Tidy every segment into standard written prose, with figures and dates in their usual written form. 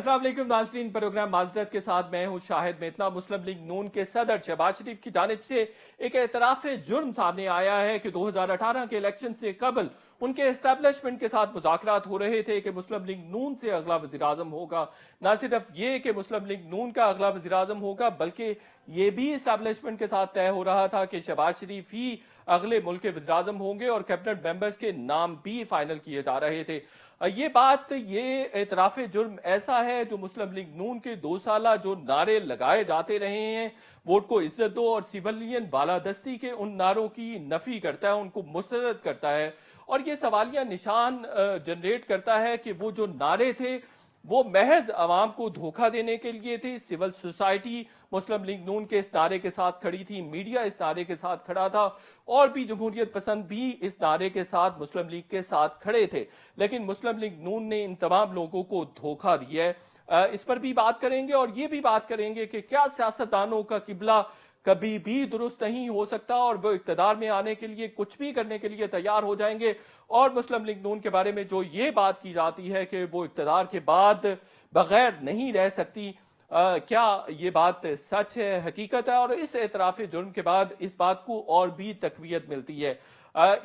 अस्सलाम वालेकुम नाज़रीन, प्रोग्राम माज़रत के साथ मैं हूं शाहिद मेतला। मुस्लिम लीग नून के सदर शहबाज शरीफ की जानिब से एक एतराफ़ जुर्म सामने आया है कि 2018 के इलेक्शन से कबल उनके एस्टैब्लिशमेंट के साथ मुज़ाकरात हो रहे थे कि मुस्लिम लीग नून से अगला वज़ीर आज़म होगा। न सिर्फ ये कि मुस्लिम लीग नून का अगला वज़ीर आज़म होगा, बल्कि ये भी एस्टैब्लिशमेंट के साथ तय हो रहा था कि शहबाज शरीफ ही अगले मुल्क के वज़ीर आज़म होंगे और कैबिनेट मेंबर्स के नाम भी फाइनल किए जा रहे थे। ये एतराफ़ जुर्म ऐसा है जो मुस्लिम लीग नून के 2 साला जो नारे लगाए जाते रहे हैं, वोट को इज्जत दो और सिविलियन बालादस्ती के उन नारों की नफी करता है, उनको मुस्तरद करता है और ये सवालिया निशान जनरेट करता है कि वो जो नारे थे वो महज अवाम को धोखा देने के लिए थे। सिविल सोसाइटी मुस्लिम लीग नून के इस नारे के साथ खड़ी थी, मीडिया इस नारे के साथ खड़ा था और भी जमहूरियत पसंद भी इस नारे के साथ मुस्लिम लीग के साथ खड़े थे। लेकिन मुस्लिम लीग नून ने इन तमाम लोगों को धोखा दिया है। इस पर भी बात करेंगे और ये भी बात करेंगे कि क्या सियासतदानों का किबला कभी भी दुरुस्त नहीं हो सकता और वो इक्तदार में आने के लिए कुछ भी करने के लिए तैयार हो जाएंगे। और मुस्लिम लीग नून के बारे में जो ये बात की जाती है कि वो इक्तदार के बाद बगैर नहीं रह सकती, क्या ये बात सच है, हकीकत है? और इस एतराफ़ जुर्म के बाद इस बात को और भी तकवीत मिलती है।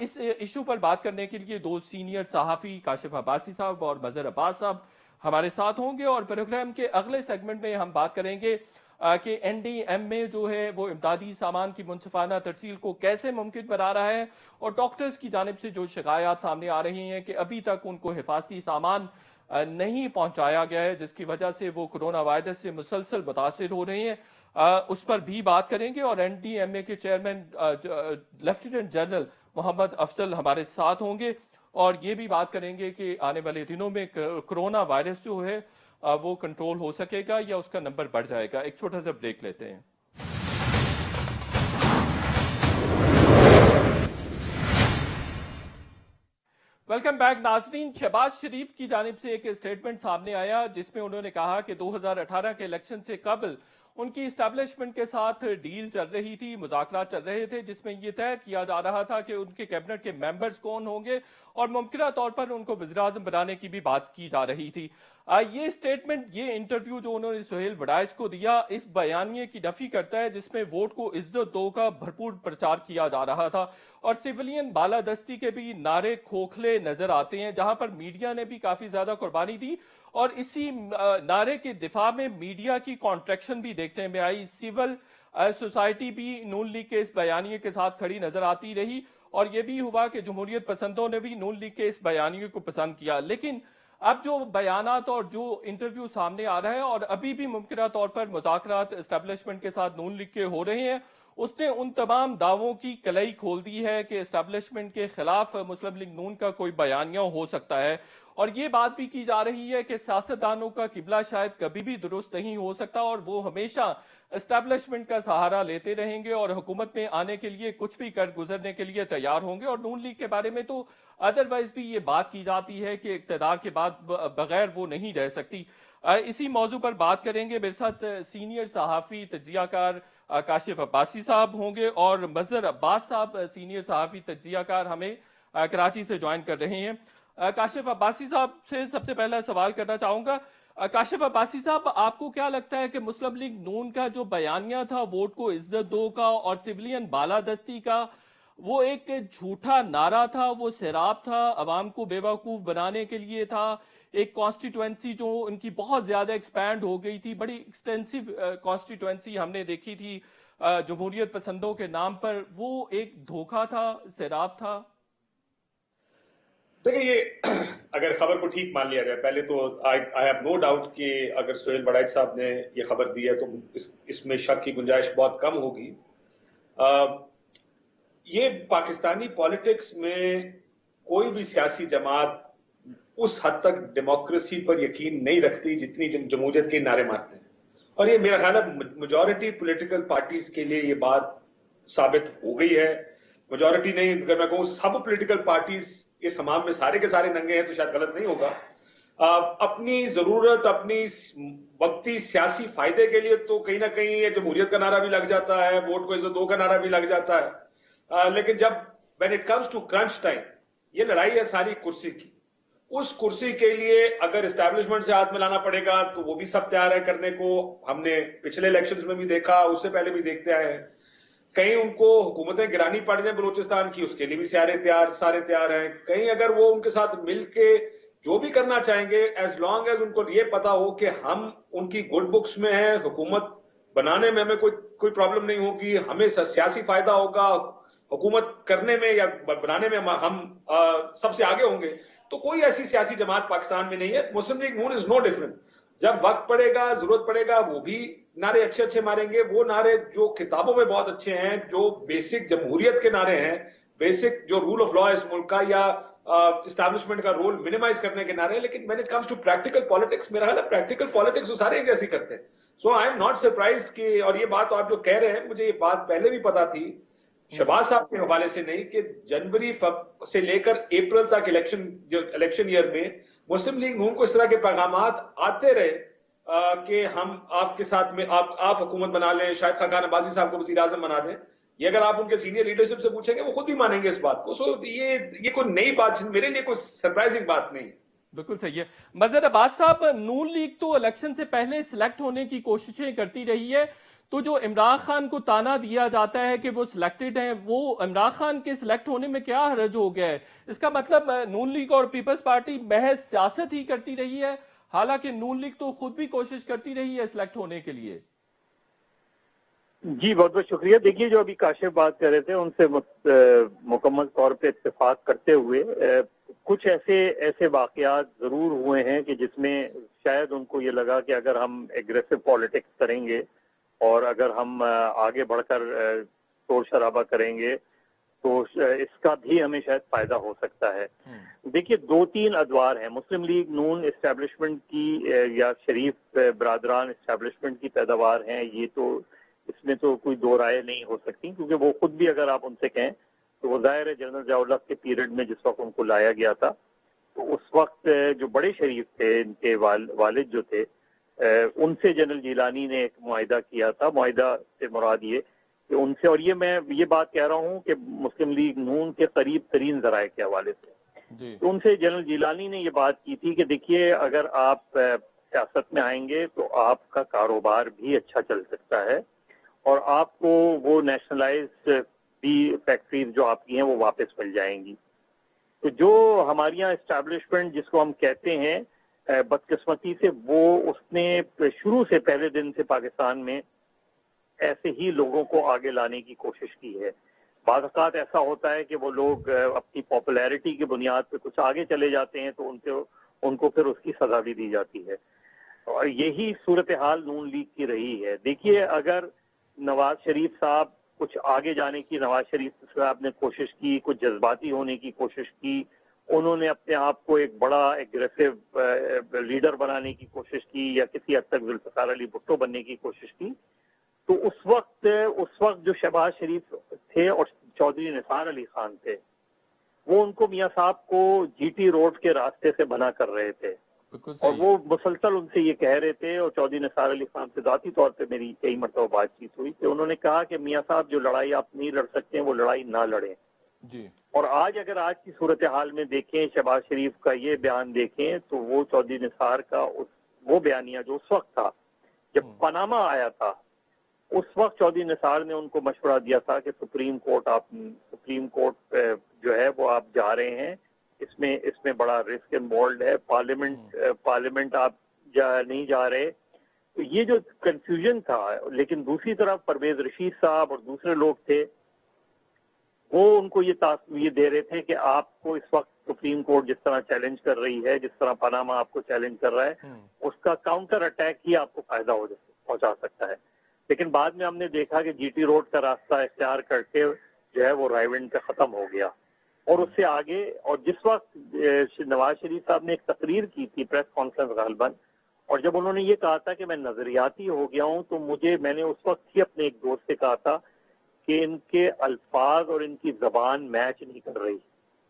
इस इशू पर बात करने के लिए 2 सीनियर सहाफ़ी काशिफ अब्बासी साहब और मजहर अब्बास साहब हमारे साथ होंगे और प्रोग्राम के अगले सेगमेंट में हम बात करेंगे कि एनडीएम में जो है वो इमदादी सामान की मुनसिफाना तरसील को कैसे मुमकिन बना रहा है और डॉक्टर्स की जानिब से जो शिकायत सामने आ रही हैं कि अभी तक उनको हिफाजती सामान नहीं पहुंचाया गया है, जिसकी वजह से वो कोरोना वायरस से मुसलसल मुतासिर हो रही हैं। उस पर भी बात करेंगे और एनडीएमए के chairman lieutenant general Mohammad Afzal हमारे साथ होंगे और ये भी बात करेंगे कि आने वाले दिनों में कोरोना वायरस जो है वो कंट्रोल हो सकेगा या उसका नंबर बढ़ जाएगा। एक छोटा सा ब्रेक लेते हैं। वेलकम बैक नाजरीन। शहबाज शरीफ की जानिब से एक स्टेटमेंट सामने आया जिसमें उन्होंने कहा कि 2018 के इलेक्शन से कबल उनकी इस्टेब्लिशमेंट के साथ डील चल रही थी, मुज़ाकरात चल रहे थे, जिसमें यह तय किया जा रहा था कि उनके कैबिनेट के मेंबर्स कौन होंगे और मुमकिन तौर पर उनको वज़ीर आज़म बनाने की भी बात की जा रही थी। ये स्टेटमेंट, ये इंटरव्यू जो उन्होंने सुहेल वड़ाइच को दिया, इस बयानिए की नफी करता है जिसमें वोट को इज्जत दो का भरपूर प्रचार किया जा रहा था और सिविलियन बालादस्ती के भी नारे खोखले नजर आते हैं, जहां पर मीडिया ने भी काफी ज्यादा कुर्बानी दी और इसी नारे के दिफा में मीडिया की कॉन्ट्रैक्शन भी देखने में आई। सिविल सोसाइटी भी नून लीग के इस बयानिए के साथ खड़ी नजर आती रही और यह भी हुआ कि जमहूरियत पसंदों ने भी नून लीग के इस बयानिए को पसंद किया। लेकिन अब जो बयानात और जो इंटरव्यू सामने आ रहा है और अभी भी मुमकिन तौर पर मुज़ाकरात एस्टेब्लिशमेंट के साथ नून लीग के हो रहे हैं, उसने उन तमाम दावों की कलई खोल दी है कि एस्टेब्लिशमेंट के खिलाफ मुस्लिम लीग नून का कोई बयानिया हो सकता है। और ये बात भी की जा रही है कि सियासतदानों का किबला शायद कभी भी दुरुस्त नहीं हो सकता और वो हमेशा एस्टेब्लिशमेंट का सहारा लेते रहेंगे और हुकूमत में आने के लिए कुछ भी कर गुजरने के लिए तैयार होंगे। और नून लीग के बारे में तो अदरवाइज भी ये बात की जाती है कि इक्तदार के बाद बगैर वो नहीं रह सकती। इसी मौजू पर बात करेंगे। मेरे साथ सीनियर सहाफ़ी तज्जियाकार काशिफ अब्बासी साहब होंगे और मजहर अब्बास साहब सीनियर सहाफ़ी तज्जियाकार हमें कराची से ज्वाइन कर रहे हैं। काशिफ अब्बासी साहब से सबसे पहला सवाल करना चाहूंगा। काशिफ अब्बासी साहब, आपको क्या लगता है कि मुस्लिम लीग नून का जो बयानिया था वोट को इज्जत दो का और सिविलियन बालादस्ती का, वो एक झूठा नारा था, वो सैराब था, अवाम को बेवकूफ बनाने के लिए था, एक कॉन्स्टिट्यूएंसी जो उनकी बहुत ज्यादा एक्सपैंड हो गई थी, बड़ी एक्सटेंसिव कॉन्स्टिट्यूएंसी हमने देखी थी जमहूरियत पसंदों के नाम पर, वो एक धोखा था, सैराब था? देखिए, ये अगर खबर को ठीक मान लिया जाए, पहले तो आई हैव नो डाउट कि अगर सुहेल वड़ाइच साहब ने ये खबर दी है तो इसमें शक की गुंजाइश बहुत कम होगी। ये पाकिस्तानी पॉलिटिक्स में कोई भी सियासी जमात उस हद तक डेमोक्रेसी पर यकीन नहीं रखती जितनी जमहूरियत के नारे मारते हैं। और ये मेरा ख्याल है मेजॉरिटी पॉलिटिकल पार्टीज के लिए ये बात साबित हो गई है। मेजॉरिटी नहीं, अगर मैं कहूँ सब पॉलिटिकल पार्टीज इस हमाम में सारे के सारे नंगे हैं तो शायद गलत नहीं होगा। अपनी जरूरत, अपनी वक्ती सियासी फायदे के लिए तो कहीं ना कहीं जमहूरियत का नारा भी लग जाता है, वोट को इज्जत दो का नारा भी लग जाता है। लेकिन जब when it comes to crunch time, ये लड़ाई है सारी कुर्सी की। उस कुर्सी के लिए अगर एस्टैब्लिशमेंट से हाथ मिलाना पड़ेगा तो वो भी सब तैयार है करने को। हमने पिछले इलेक्शंस में भी देखा, उससे पहले भी देखते आए हैं। कहीं उनको हुकूमतें गिरानी पड़ जाए बलूचिस्तान की, उसके लिए भी सारे तैयार हैं। कहीं अगर वो उनके साथ मिल के जो भी करना चाहेंगे, एज लॉन्ग एज उनको ये पता हो कि हम उनकी गुड बुक्स में हैं, हुकूमत बनाने में हमें कोई प्रॉब्लम नहीं होगी, हमें सियासी फायदा होगा, हुकूमत करने में या बनाने में हम सबसे आगे होंगे, तो कोई ऐसी सियासी जमात पाकिस्तान में नहीं है। मुस्लिम लीग नून इज नो डिफरेंट। जब वक्त पड़ेगा, जरूरत पड़ेगा, वो भी नारे अच्छे अच्छे मारेंगे। वो नारे जो किताबों में बहुत अच्छे हैं, जो बेसिक जमहूरियत के नारे हैं, बेसिक जो रूल ऑफ लॉ है इस मुल्क का, या इस्टेब्लिशमेंट का रोल मिनिमाइज करने के नारे हैं। लेकिन when it comes to practical politics, मेरा ख्याल है प्रैक्टिकल पॉलिटिक्स वो सारे जैसे करते हैं। सो आई एम नॉट सरप्राइज्ड कि, और ये बात आप जो कह रहे हैं, मुझे ये बात पहले भी पता थी, शहबाज साहब के हवाले से नहीं, कि जनवरी से लेकर अप्रैल तक इलेक्शन ईयर में मुस्लिम लीग नून को इस तरह के पैगामात आते रहे कि हम आपके साथ में आप हुकूमत बना लें, शायद खाकान अब्बासी साहब को वज़ीर आज़म बना दें। ये अगर आप उनके सीनियर लीडरशिप से पूछेंगे, वो खुद भी मानेंगे इस बात को। सो ये कोई नई बात, मेरे लिए कोई सरप्राइजिंग बात नहीं है। बिल्कुल सही है। मजहर अब्बास साहब, नून लीग तो इलेक्शन से पहले सिलेक्ट होने की कोशिशें करती रही है, तो जो इमरान खान को ताना दिया जाता है कि वो सिलेक्टेड हैं, वो इमरान खान के सिलेक्ट होने में क्या हर्ज हो गया है? इसका मतलब नून लीग और पीपल्स पार्टी महज सियासत ही करती रही है, हालांकि नून लीग तो खुद भी कोशिश करती रही है सिलेक्ट होने के लिए। जी बहुत बहुत शुक्रिया। देखिए, जो अभी काशिफ बात कर रहे थे, उनसे मुकम्मल तौर पे इत्तेफाक करते हुए कुछ ऐसे वाकयात जरूर हुए हैं कि जिसमें शायद उनको ये लगा कि अगर हम एग्रेसिव पॉलिटिक्स करेंगे और अगर हम आगे बढ़कर शोर शराबा करेंगे तो इसका भी हमें शायद फायदा हो सकता है। देखिए, 2-3 अदवार हैं। मुस्लिम लीग नून इस्टेब्लिशमेंट की या शरीफ बरादरान इस्टेब्लिशमेंट की पैदावार हैं, ये तो इसमें तो कोई दो राय नहीं हो सकती, क्योंकि वो खुद भी अगर आप उनसे कहें तो वो ज़ाहिर है जनरल ज़िया-उल-हक के पीरियड में जिस वक्त उनको लाया गया था, तो उस वक्त जो बड़े शरीफ थे, इनके वालिद जो थे, उनसे जनरल जिलानी ने एक मुआहिदा किया था। मुआहिदा से मुराद ये कि उनसे, और मैं ये बात कह रहा हूँ कि मुस्लिम लीग नून के करीब तरीन ज़राए के हवाले से, तो उनसे जनरल जिलानी ने ये बात की थी कि देखिए, अगर आप सियासत में आएंगे तो आपका कारोबार भी अच्छा चल सकता है और आपको वो नेशनलाइज्ड भी फैक्ट्रीज जो आपकी हैं वो वापस मिल जाएंगी। तो जो हमारे यहाँ एस्टैब्लिशमेंट जिसको हम कहते हैं, बदकिस्मती से वो उसने शुरू से पहले दिन से पाकिस्तान में ऐसे ही लोगों को आगे लाने की कोशिश की है। बाद औक़ात ऐसा होता है कि वो लोग अपनी पॉपुलैरिटी की बुनियाद पे कुछ आगे चले जाते हैं, तो उनको फिर उसकी सजा भी दी जाती है, और यही सूरत हाल नून लीग की रही है। देखिए, अगर नवाज शरीफ साहब कुछ आगे जाने की, नवाज शरीफ साहब ने कोशिश की, कुछ जज्बाती होने की कोशिश की, उन्होंने अपने आप को एक बड़ा एग्रेसिव लीडर बनाने की कोशिश की, या किसी हद तक जुल्फ़िकार अली भुट्टो बनने की कोशिश की, तो उस वक्त जो शहबाज शरीफ थे और चौधरी निसार अली खान थे, वो उनको मियाँ साहब को जीटी रोड के रास्ते से बना कर रहे थे, और वो मुसलसल उनसे ये कह रहे थे, और चौधरी निसार अली खान से ज़ाती तौर पे मेरी कई मरतबा बातचीत हुई कि उन्होंने कहा कि मियाँ साहब, जो लड़ाई आप नहीं लड़ सकते हैं वो लड़ाई ना लड़ें जी। और अगर आज की सूरत हाल में देखें, शहबाज शरीफ का ये बयान देखें, तो वो चौधरी निसार का वो बयानिया जो उस वक्त था जब पनामा आया था, उस वक्त चौधरी निसार ने उनको मशवरा दिया था कि सुप्रीम कोर्ट जो है वो आप जा रहे हैं, इसमें बड़ा रिस्क इन्वॉल्व है, पार्लियामेंट आप नहीं जा रहे। तो ये जो कंफ्यूजन था, लेकिन दूसरी तरफ परवेज रशीद साहब और दूसरे लोग थे, वो उनको ये दे रहे थे कि आपको इस वक्त सुप्रीम कोर्ट जिस तरह चैलेंज कर रही है, जिस तरह पनामा आपको चैलेंज कर रहा है, उसका काउंटर अटैक ही आपको फायदा पहुंचा सकता है। लेकिन बाद में हमने देखा कि जीटी रोड का रास्ता इख्तियार करके जो है वो रायविंड पे खत्म हो गया, और उससे आगे, और जिस वक्त नवाज शरीफ साहब ने एक तकरीर की थी, प्रेस कॉन्फ्रेंस गालबन, और जब उन्होंने ये कहा था कि मैं नजरियाती हो गया हूं, तो मैंने उस वक्त ही अपने एक दोस्त से कहा था कि इनके अल्फाज और इनकी जबान मैच नहीं कर रही।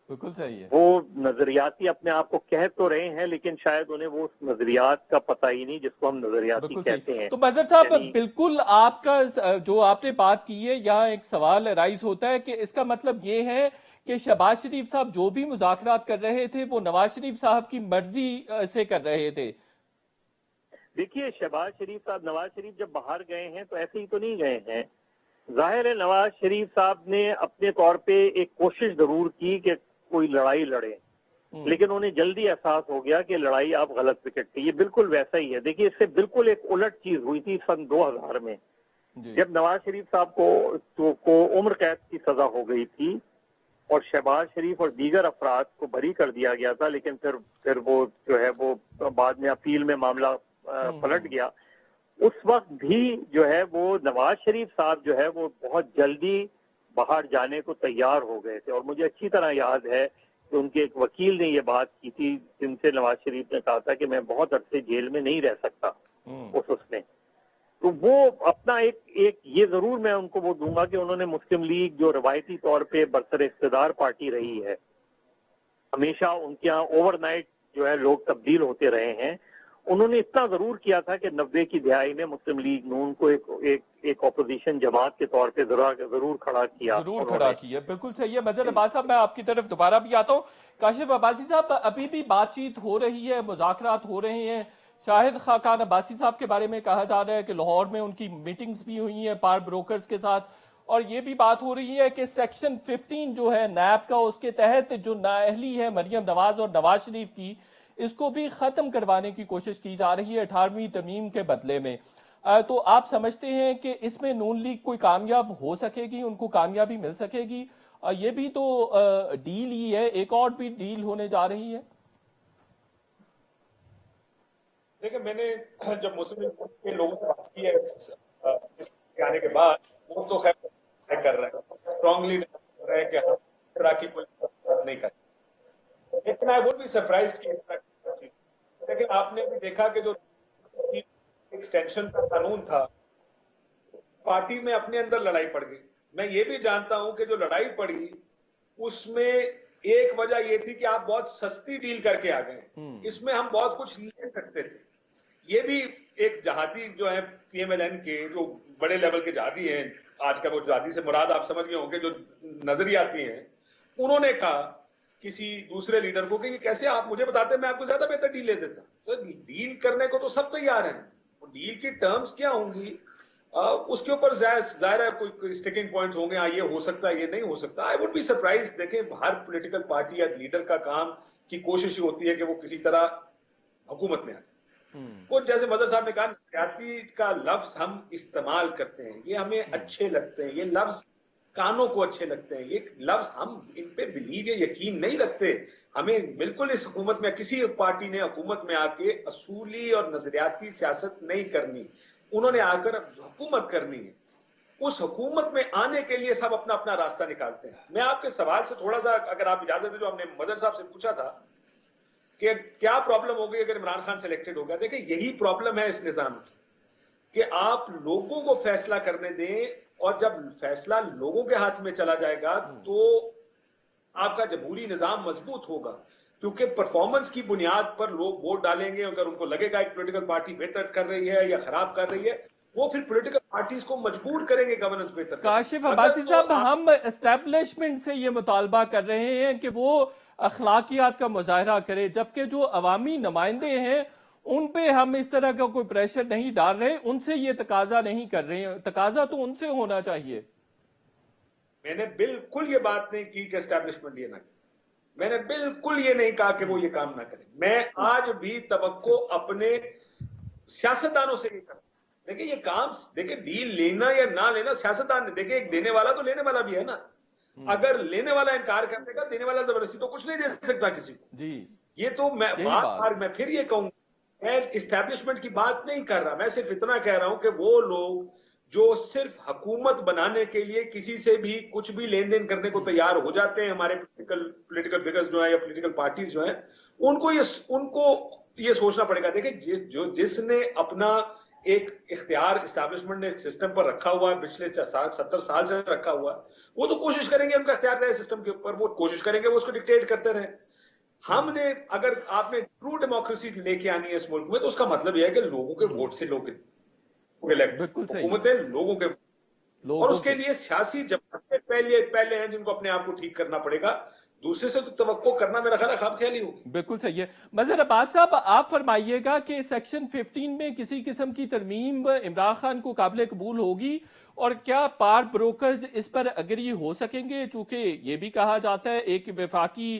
बिल्कुल सही है। वो नजरियाती अपने आप को कह तो रहे हैं, लेकिन शायद उन्हें वो नजरियात का पता ही नहीं जिसको हम नजरियाती बिल्कुल कहते सही। हैं। तो मजहर साहब, यानी बिल्कुल आपका जो आपने बात की है, यहाँ एक सवाल राइज होता है कि इसका मतलब ये है कि शहबाज शरीफ साहब जो भी मुज़ाकरात कर रहे थे वो नवाज शरीफ साहब की मर्जी से कर रहे थे। देखिए, शहबाज शरीफ साहब, नवाज शरीफ जब बाहर गए हैं तो ऐसे ही तो नहीं गए हैं। जाहिर है नवाज शरीफ साहब ने अपने तौर पे एक कोशिश जरूर की कि कोई लड़ाई लड़े, लेकिन उन्हें जल्दी एहसास हो गया कि लड़ाई आप गलत विकेट पे। ये बिल्कुल वैसा ही है। देखिए, इससे बिल्कुल एक उलट चीज हुई थी सन 2000 में, जी। जब नवाज शरीफ साहब को उम्र कैद की सजा हो गई थी और शहबाज शरीफ और दीगर अफराद को बरी कर दिया गया था, लेकिन फिर वो जो है वो बाद में अपील में मामला पलट गया। उस वक्त भी जो है वो नवाज शरीफ साहब जो है वो बहुत जल्दी बाहर जाने को तैयार हो गए थे, और मुझे अच्छी तरह याद है कि उनके एक वकील ने ये बात की थी, जिनसे नवाज शरीफ ने कहा था कि मैं बहुत अरसे जेल में नहीं रह सकता उसमें। तो वो अपना एक ये जरूर मैं उनको वो दूंगा कि उन्होंने मुस्लिम लीग जो रवायती तौर पे बरसर इक़्तिदार पार्टी रही है, हमेशा उनके यहाँ ओवरनाइट जो है लोग तब्दील होते रहे हैं। उन्होंने इतना जरूर किया था कि 90 की दिहाई में मुस्लिम लीग नून को एक ऑपोजिशन जमात के तौर पे जरूर खड़ा किया। बिल्कुल सही है। मजहर अब्बास साहब, मैं आपकी तरफ दोबारा भी आता हूँ। काशिफ अब्बासी साहब, अभी भी बातचीत हो रही है, मुज़ाकरात हो रहे हैं। शाहिद खाकान अब्बासी साहब के बारे में कहा जा रहा है कि लाहौर में उनकी मीटिंग्स भी हुई हैं पार ब्रोकर्स के साथ, और ये भी बात हो रही है कि सेक्शन 15 जो है नैब का, उसके तहत जो नाअहली है मरियम नवाज और नवाज शरीफ की, इसको भी खत्म करवाने की कोशिश की जा रही है 18वीं तरमीम के बदले में। तो आप समझते हैं कि इसमें नून लीग कोई कामयाब हो सकेगी, उनको कामयाबी मिल सकेगी? ये भी तो डील ही है, एक और भी डील होने जा रही है। देखिए, मैंने जब मुस्लिम लीग के लोगों से बात की है इसके आने के बाद, वो तो खैर कर रहे हैं, स्ट्रांगली कर रहे हैं कि हम इस तरह की कोई बात नहीं करें, लेकिन आई वुड बी सरप्राइज्ड कि इस तरह की चीज। लेकिन आपने भी देखा कि जो एक्सटेंशन का कानून था, पार्टी में अपने अंदर लड़ाई पड़ गई। मैं ये भी जानता हूं कि जो लड़ाई पड़ी उसमें एक वजह ये थी कि आप बहुत सस्ती डील करके आ गए, इसमें हम बहुत कुछ ले सकते थे। ये भी एक जहादी जो है पीएमएलएन के जो बड़े लेवल के जहादी हैं, आज का वो जहादी से मुराद आप समझ गए होंगे, जो नजरियाती हैं, उन्होंने कहा किसी दूसरे लीडर को कि ये कैसे आप मुझे बताते, मैं आपको ज्यादा बेहतर डील ले देता। तो डील करने को तो सब तैयार हैं, डील की टर्म्स क्या होंगी उसके ऊपर जाहिर है कोई स्टिकिंग पॉइंट्स होंगे, ये हो सकता है, ये नहीं हो सकता। I would be surprise. देखें, हर पॉलिटिकल पार्टी या लीडर का काम की कोशिश होती है कि वो किसी तरह हुकूमत में आए। वो जैसे मजहर साहब ने कहा, जाति का लफ्ज हम इस्तेमाल करते हैं, ये हमें अच्छे लगते हैं, ये लफ्ज कानों को अच्छे लगते हैं, ये लफ्ज हम इन पे बिलीव या यकीन नहीं रखते। हमें बिल्कुल इस हुकूमत में, किसी पार्टी ने हुकूमत में आके असूली और नजरियाती सियासत नहीं करनी, उन्होंने आकर हुकूमत करनी है। उस हुकूमत में आने के लिए सब अपना अपना रास्ता निकालते हैं। मैं आपके सवाल से थोड़ा सा, अगर आप इजाजत दें, जो हमने मदर साहब से पूछा था कि क्या प्रॉब्लम हो गई अगर इमरान खान सिलेक्टेड हो गया, देखिए यही प्रॉब्लम है इस निजाम की कि आप लोगों को फैसला करने दें, और जब फैसला लोगों के हाथ में चला जाएगा तो आपका जमहूरी निजाम मजबूत होगा, क्योंकि परफॉर्मेंस की बुनियाद पर लोग वोट डालेंगे। अगर उनको लगेगा एक पॉलिटिकल पार्टी बेहतर कर रही है या खराब कर रही है, वो फिर पॉलिटिकल पार्टीज को मजबूर करेंगे गवर्नेंस बेहतर। काशिफ अब्बासी साहब, हम एस्टेब्लिशमेंट से ये मुतालबा कर रहे हैं कि वो अखलाकियात का मुजाहरा करे, जबकि जो अवामी नुमाइंदे हैं उन पे हम इस तरह का कोई प्रेशर नहीं डाल रहे, उनसे ये तकाजा नहीं कर रहे हैं। तकाजा तो उनसे होना चाहिए। मैंने बिल्कुल ये बात नहीं की कि एस्टेब्लिशमेंट ये ना करे, मैंने बिल्कुल ये नहीं कहा कि वो ये काम ना करे। मैं आज भी तवक्को अपने सियासतदानों से ये करता। देखिए ये काम, देखिए डील लेना या ना लेना सियासतदान, देखिए एक देने वाला तो लेने वाला भी है ना। अगर लेने वाला इनकार कर देगा, देने वाला जबरदस्ती तो कुछ नहीं दे सकता किसी को जी। ये तो मैं बार मैं फिर ये कहूंगा, मैं इस्टेब्लिशमेंट की बात नहीं कर रहा, मैं सिर्फ इतना कह रहा हूं कि वो लोग जो सिर्फ हुकूमत बनाने के लिए किसी से भी कुछ भी लेन देन करने को तैयार हो जाते हैं, हमारे पॉलिटिकल फिगर्स जो है या पॉलिटिकल पार्टीज जो है, उनको ये सोचना पड़ेगा। देखिए जिसने अपना एक इख्तियार इस्टेब्लिशमेंट ने सिस्टम पर रखा हुआ है, पिछले 70 साल से रखा हुआ है, वो तो कोशिश करेंगे, उनका इख्तियार रहे सिस्टम के ऊपर, वो कोशिश करेंगे वो उसको डिक्टेट करते रहे। हमने, अगर आपने ट्रू डेमोक्रेसी लेके आनी है इस मुल्क में, तो उसका मतलब यह है कि लोगों के वोट से लोग इलेक्ट, बिल्कुल सही। हुकूमतें लोगों के, और लोगों उसके लिए सियासी जमातें पहले हैं जिनको अपने आप को ठीक करना पड़ेगा। दूसरे से तो तवक्को करना मेरा ख्याल है खामख्याली होगी। बिल्कुल सही है। मजहर अब्बास साहब, आप फरमाइएगा कि सेक्शन 15 में किसी किस्म की तरमीम इमरान खान को काबिल कबूल होगी, और क्या पार ब्रोकर्स इस पर अग्री हो सकेंगे? चूंकि ये भी कहा जाता है, एक वफाकी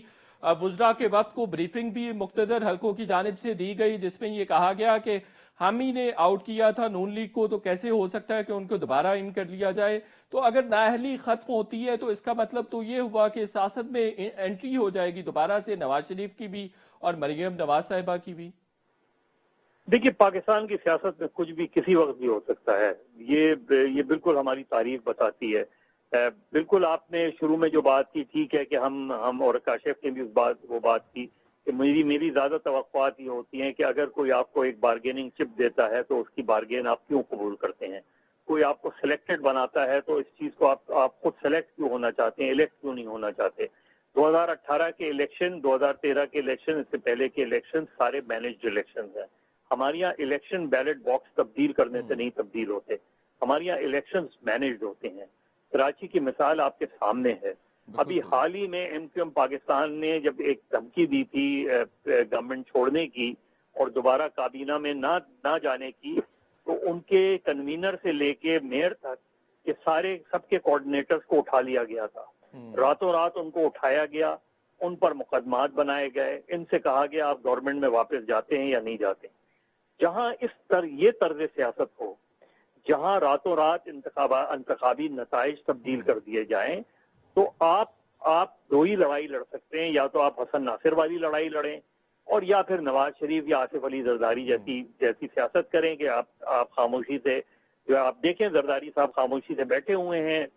वुज़रा के वफ्द को ब्रीफिंग भी मुख्तदर हलकों की जानिब से दी गई, जिसमें ये कहा गया कि हम ही ने आउट किया था नून लीग को, तो कैसे हो सकता है कि उनको दोबारा इन कर लिया जाए? तो अगर नाअहली खत्म होती है तो इसका मतलब तो ये हुआ कि सियासत में एंट्री हो जाएगी दोबारा से नवाज शरीफ की भी और मरियम नवाज साहिबा की भी। देखिए, पाकिस्तान की सियासत में कुछ भी किसी वक्त भी हो सकता है, ये बिल्कुल हमारी तारीख बताती है। बिल्कुल आपने शुरू में जो बात की, ठीक है कि हम और काशिफ ने भी वो बात की कि मेरी ज्यादा तवक्कुआत ये होती हैं कि अगर कोई आपको एक बार्गेनिंग चिप देता है तो उसकी बार्गेन आप क्यों कबूल करते हैं? कोई आपको सिलेक्टेड बनाता है तो इस चीज को आप खुद सेलेक्ट क्यों होना चाहते हैं, इलेक्ट क्यों नहीं होना चाहते? 2018 के इलेक्शन, 2013 के इलेक्शन, इससे पहले के इलेक्शन सारे मैनेज्ड इलेक्शन हैं। हमारे यहाँ इलेक्शन बैलेट बॉक्स तब्दील करने से नहीं तब्दील होते, हमारे यहाँ इलेक्शन मैनेज्ड होते हैं। कराची की मिसाल आपके सामने है। अभी हाल ही में एमक्यूएम पाकिस्तान ने जब एक धमकी दी थी गवर्नमेंट छोड़ने की और दोबारा काबीना में ना जाने की, तो उनके कन्वीनर से लेके मेयर तक के सबके कोऑर्डिनेटर्स को उठा लिया गया था। रातों रात उनको उठाया गया, उन पर मुकदमात बनाए गए, इनसे कहा गया आप गवर्नमेंट में वापस जाते हैं या नहीं जाते। जहां ये तर्ज सियासत हो, जहां रातों रात इंतखाबी नताइज तब्दील कर दिए जाएं, तो आप दो ही लड़ाई लड़ सकते हैं, या तो आप हसन नासिर वाली लड़ाई लड़ें, और या फिर नवाज शरीफ या आसिफ अली जरदारी जैसी सियासत करें कि आप खामोशी से, जो आप देखें जरदारी साहब खामोशी से बैठे हुए हैं,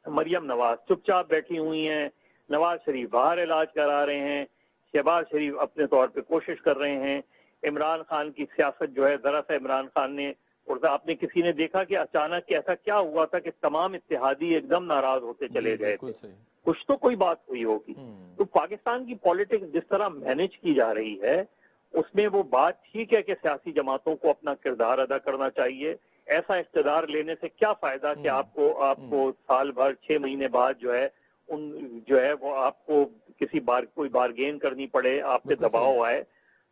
मरियम नवाज चुपचाप बैठी हुई हैं, नवाज शरीफ बाहर इलाज करा रहे हैं, शहबाज शरीफ अपने तौर पे कोशिश कर रहे हैं। इमरान खान की सियासत जो है, जरा सा इमरान खान ने, और आपने किसी ने देखा कि अचानक ऐसा क्या हुआ था कि तमाम इत्तेहादी एकदम नाराज होते चले गए थे? कुछ तो कोई बात हुई होगी। तो पाकिस्तान की पॉलिटिक्स जिस तरह मैनेज की जा रही है, उसमें वो बात ठीक है कि सियासी जमातों को अपना किरदार अदा करना चाहिए। ऐसा इख्तिदार लेने से क्या फायदा कि आपको साल भर 6 महीने बाद जो है वो आपको कोई बारगेन करनी पड़े, आप पे दबाव आए।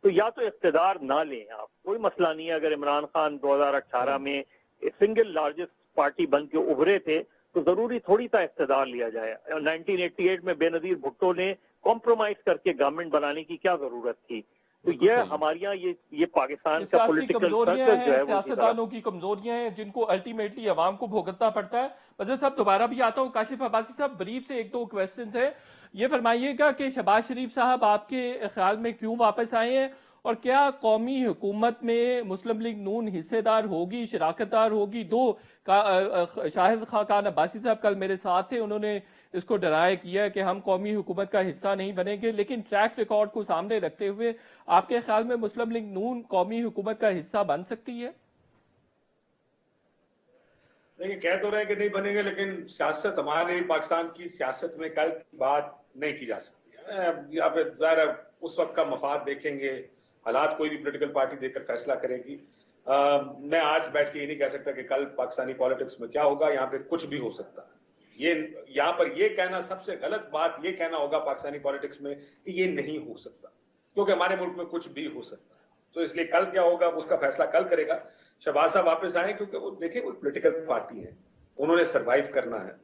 तो या तो इख्तिदार ना लें आप, कोई मसला नहीं है। अगर इमरान खान 2018 में सिंगल लार्जेस्ट पार्टी बन के उभरे थे तो जरूरी थोड़ी था इख्तिदार लिया जाए। 1988 में बेनजीर भुट्टो ने कॉम्प्रोमाइज करके गवर्नमेंट बनाने की क्या जरूरत थी? तो ये हमारे यहाँ ये पाकिस्तान का पॉलिटिकल सर्कल जो है, सियासतदानों की कमजोरियां हैं जिनको अल्टीमेटली अवाम को भुगतना पड़ता है। वज़ीर साहब दोबारा भी आता हूँ, काशिफ अब्बासी साहब ब्रीफ से 1-2 क्वेश्चन है। ये फरमाइएगा कि शहबाज शरीफ साहब आपके ख्याल में क्यों वापस आए हैं, और क्या कौमी हुकूमत में मुस्लिम लीग नून हिस्सेदार होगी, शराकतदार होगी? शाहिद खान अब्बासी साहब कल मेरे साथ थे, उन्होंने इसको डराया किया कि हम कौमी हुकूमत का हिस्सा नहीं बनेंगे, लेकिन ट्रैक रिकॉर्ड को सामने रखते हुए आपके ख्याल में मुस्लिम लीग नून कौमी हुकूमत का हिस्सा बन सकती है? देखिए, कह तो रहे हैं कि नहीं बनेंगे, लेकिन सियासत, हमारे पाकिस्तान की सियासत में कल की बात नहीं की जा सकती। या फिर ज़ाहिर उस वक्त का मफाद देखेंगे, हालात कोई भी पॉलिटिकल पार्टी देखकर फैसला करेगी। मैं आज बैठ के ये नहीं कह सकता कि कल पाकिस्तानी पॉलिटिक्स में क्या होगा। यहाँ पे कुछ भी हो सकता है। यहाँ पर ये कहना सबसे गलत बात, ये कहना होगा पाकिस्तानी पॉलिटिक्स में कि ये नहीं हो सकता, क्योंकि हमारे मुल्क में कुछ भी हो सकता है। तो इसलिए कल क्या होगा उसका फैसला कल करेगा। शहबाज साहब वापस आए क्योंकि वो देखिए वो पॉलिटिकल पार्टी है, उन्होंने सरवाइव करना है।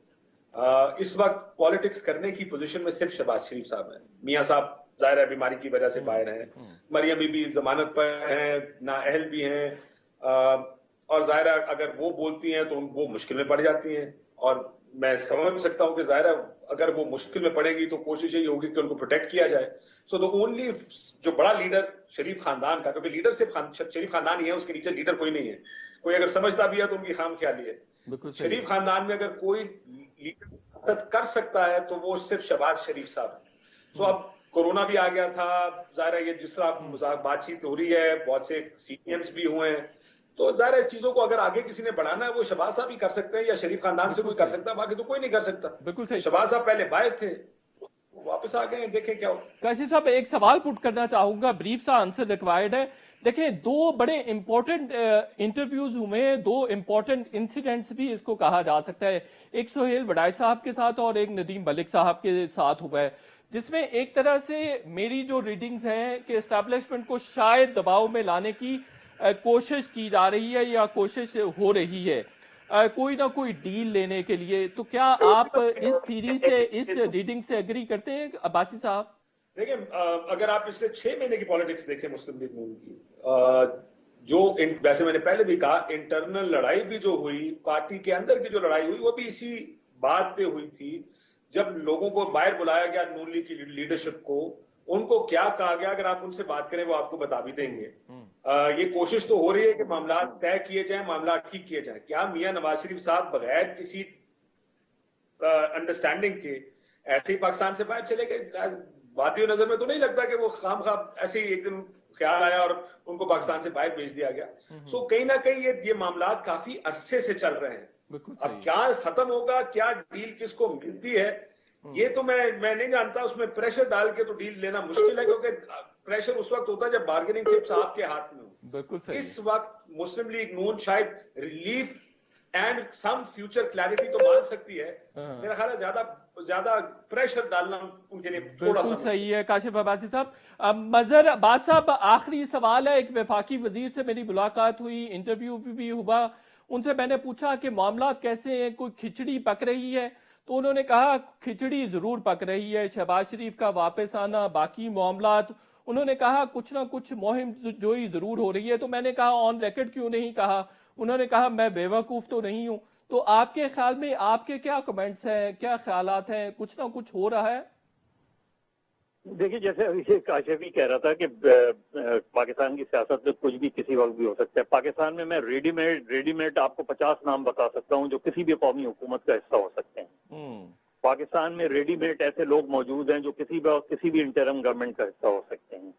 इस वक्त पॉलिटिक्स करने की पोजीशन में सिर्फ शहबाज शरीफ साहब हैं। मियां साहब जाहिर है बीमारी की वजह से बाहर हैं, मरियम भी जमानत पर हैं, नाअहल भी हैं, और जाहिर है अगर वो बोलती हैं तो वो मुश्किल में पड़ जाती हैं। और मैं समझ सकता हूं कि जाहिर है अगर वो मुश्किल में पड़ेगी तो कोशिश यही होगी कि उनको प्रोटेक्ट किया जाए। सो द ओनली जो बड़ा लीडर शरीफ खानदान का, क्योंकि लीडर सिर्फ शरीफ खानदान ही है, उसके नीचे लीडर कोई नहीं है। कोई अगर समझता भी है तो उनकी खाम ख्याली है। शरीफ खानदान में अगर कोई लीडर कर सकता है तो वो सिर्फ शहबाज शरीफ साहब है। तो अब कोरोना भी आ गया था, जाहिर है ये जिस तरह बातचीत हो रही है, बहुत से सीएम्स भी हुए हैं, तो जाहिर है इस चीजों को अगर आगे किसी ने बढ़ाना है वो शहबाज साहब ही कर सकते हैं या शरीफ खानदान से कोई कर सकता है, बाकी तो कोई नहीं कर सकता। बिल्कुल सही। शहबाज साहब पहले बाहर थे, वापस आ गए, देखें क्या हो। काशी साहब एक सवाल पुट करना चाहूंगा, ब्रीफ सा आंसर रिक्वायर्ड है। देखें, दो बड़े इंपॉर्टेंट इंटरव्यूज हुए हैं, दो इंपॉर्टेंट इंसिडेंट्स भी इसको कहा जा सकता है, एक सोहेल वडाइच साहब के साथ और एक नदीम मलिक साहब के साथ हुआ है, जिसमें एक तरह से मेरी जो रीडिंग्स हैं कि एस्टैब्लिशमेंट को शायद दबाव में लाने की कोशिश की जा रही है या कोशिश हो रही है कोई ना कोई डील लेने के लिए। तो क्या आप इस थीरी से, इस रीडिंग से एग्री करते हैं अब्बासी साहब? देखिए, अगर आप पिछले 6 महीने की पॉलिटिक्स देखें मुस्लिम लीग नून की, वैसे मैंने पहले भी कहा, इंटरनल लड़ाई भी जो हुई, पार्टी के अंदर की जो लड़ाई हुई, वो भी इसी बात पे हुई थी। जब लोगों को बाहर बुलाया गया नून लीग की लीडरशिप को, उनको क्या कहा गया, अगर आप उनसे बात करें वो आपको बता भी देंगे। ये कोशिश तो हो रही है कि मामला तय किए जाएं, मामला ठीक किए जाएं। क्या मियां नवाज शरीफ साहब बगैर किसी अंडरस्टैंडिंग के ऐसे ही पाकिस्तान से बाहर चले गए? वादियों नजर में तो नहीं लगता कि वो खामखा ऐसे ही एक दिन ख्याल आया और उनको पाकिस्तान से बाहर भेज दिया गया। सो कहीं ना कहीं ये मामला काफी अरसे से चल रहे हैं। अब क्या खत्म होगा, क्या डील किसको मिलती है, ये तो मैं नहीं जानता। उसमें प्रेशर डाल के तो डील लेना मुश्किल है, क्योंकि प्रेशर उस वक्त होता है जब बार्गेनिंग चिप्स आपके हाथ में हो। बिल्कुल सही। इस वक्त मुस्लिम लीग नून शायद relief and some future clarity तो मांग सकती है। मेरा ख्याल है ज्यादा प्रेशर डालना उनके लिए थोड़ा सा सही है। काशिफ अब्बासी साहब, मजहर अब्बास साहब, आखिरी सवाल है। एक वफाकी वजीर से मेरी मुलाकात हुई, इंटरव्यू भी हुआ, उनसे मैंने पूछा कि मामला कैसे हैं, कोई खिचड़ी पक रही है? तो उन्होंने कहा खिचड़ी जरूर पक रही है, शहबाज शरीफ का वापस आना, बाकी मामलात, उन्होंने कहा कुछ ना कुछ मुहिम जोई जरूर हो रही है। तो मैंने कहा ऑन रिकॉर्ड क्यों नहीं कहा? उन्होंने कहा मैं बेवकूफ तो नहीं हूं। तो आपके ख्याल में आपके क्या कमेंट्स हैं, क्या ख्यालात हैं, कुछ ना कुछ हो रहा है? देखिए, जैसे अभी काशिफ ही कह रहा था कि पाकिस्तान की सियासत में कुछ भी किसी वक्त भी हो सकता है। पाकिस्तान में मैं रेडीमेड आपको 50 नाम बता सकता हूं जो किसी भी कौमी हुकूमत का हिस्सा हो सकते हैं। पाकिस्तान में रेडीमेड ऐसे लोग मौजूद हैं जो किसी भी इंटरम गवर्नमेंट का हिस्सा हो सकते हैं।